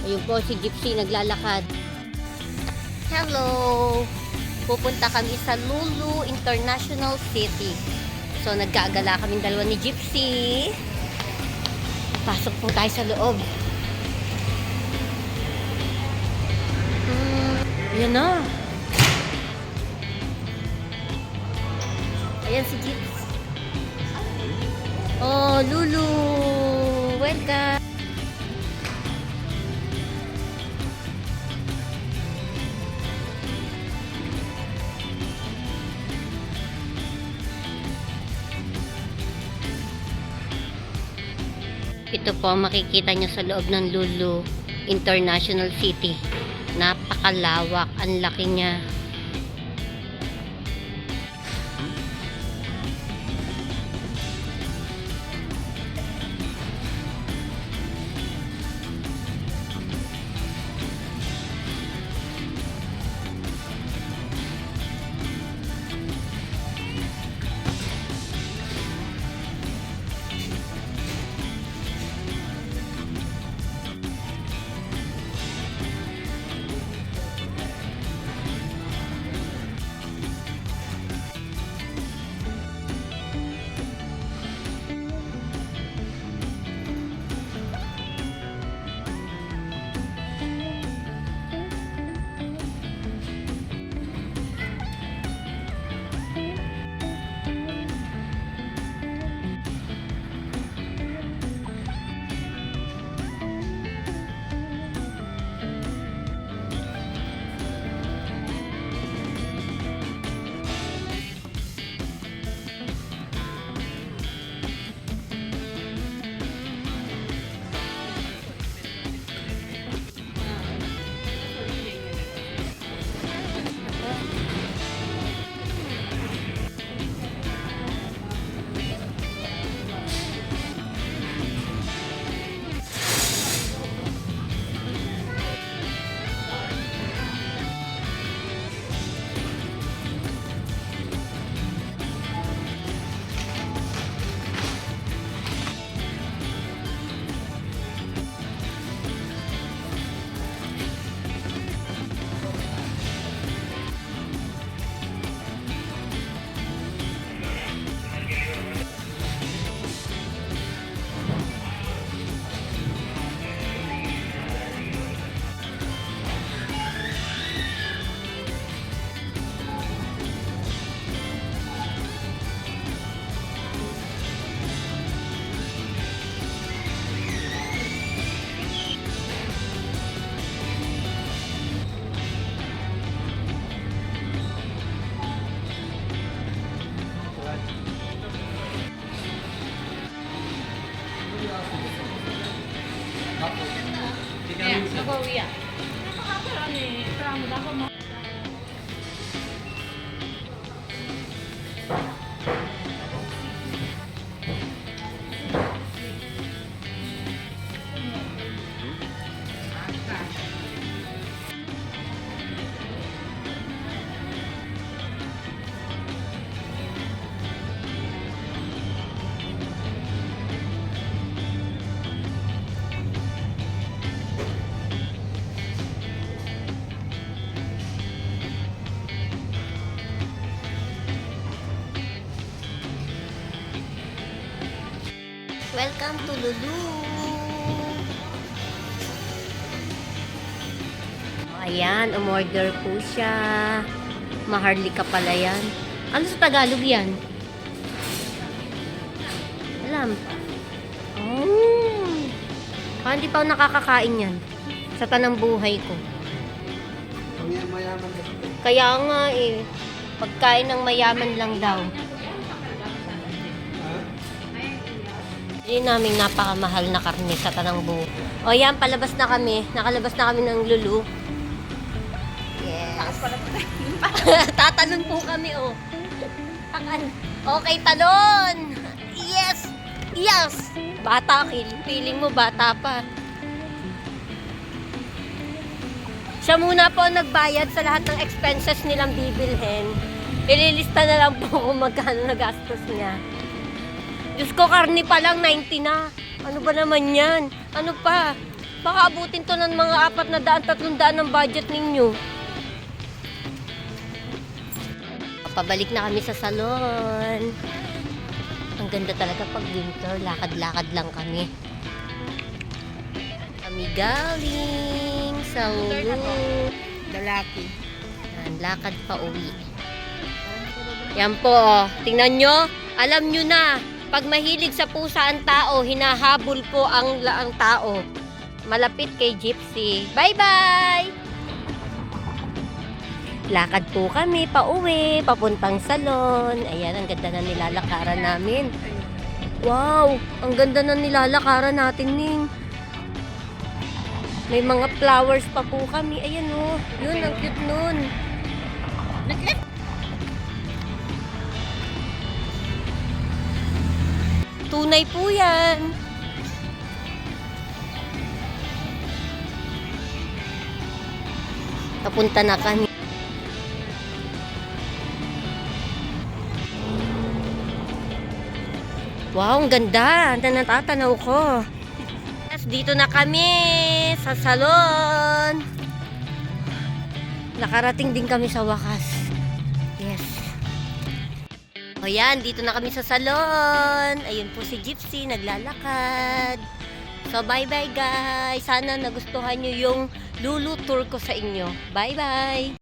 Ayun po si Gypsy naglalakad. Hello! Pupunta kami sa Lulu International City. So nagkagala kaming dalawa ni Gypsy. Pasok po tayo sa loob. Ayan na. Ayan si Gypsy. Oh, Lulu! Welcome! Ito po ang makikita nyo sa loob ng Lulu International City. Napakalawak, ang laki niya. Welcome to Lulu! Ayan, umorder po siya. Maharlika pala yan. Ano sa Tagalog yan? Alam. Oh. Hindi pa ako nakakakain yan. Sa tanang buhay ko. Kaya nga eh. Pagkain ng mayaman lang daw. Hindi namin napakamahal na karne sa tanang buhay. O yan, palabas na kami. Nakalabas na kami ng Lulu. Yes. Tatalon po kami, oh. Okay, talon! Yes! Yes! Bata, feeling mo bata pa. Siya muna po nagbayad sa lahat ng expenses nilang bibilhin. Ililista na lang po kung magkano nagastos niya. Diyos ko, karne pa lang 90 na. Ano ba naman yan? Ano pa? Baka abutin to ng mga 400-300 ng budget ninyo. Pabalik na kami sa salon. Ang ganda talaga pag winter. Lakad-lakad lang kami. Kami galing sa Lulu. Lalaki. Yan, lakad pa uwi. Yan po, oh. Tingnan nyo. Alam nyo na, pag mahilig sa pusa ang tao, hinahabol po ang tao. Malapit kay Gypsy. Bye-bye! Lakad po kami pa uwi, papuntang salon. Ayan, ang ganda na nilalakaran namin. Wow, ang ganda na nilalakaran natin, Ning. May mga flowers pa po kami. Ayan oh. Yun, ang cute nun. Tunay po yan. Papunta na kami. Wow, ang ganda. Natatanaw ko. Dito na kami sa salon. Nakarating din kami sa wakas. Yes. O yan, dito na kami sa salon. Ayun po si Gypsy, naglalakad. So bye-bye guys. Sana nagustuhan nyo yung Lulu tour ko sa inyo. Bye-bye.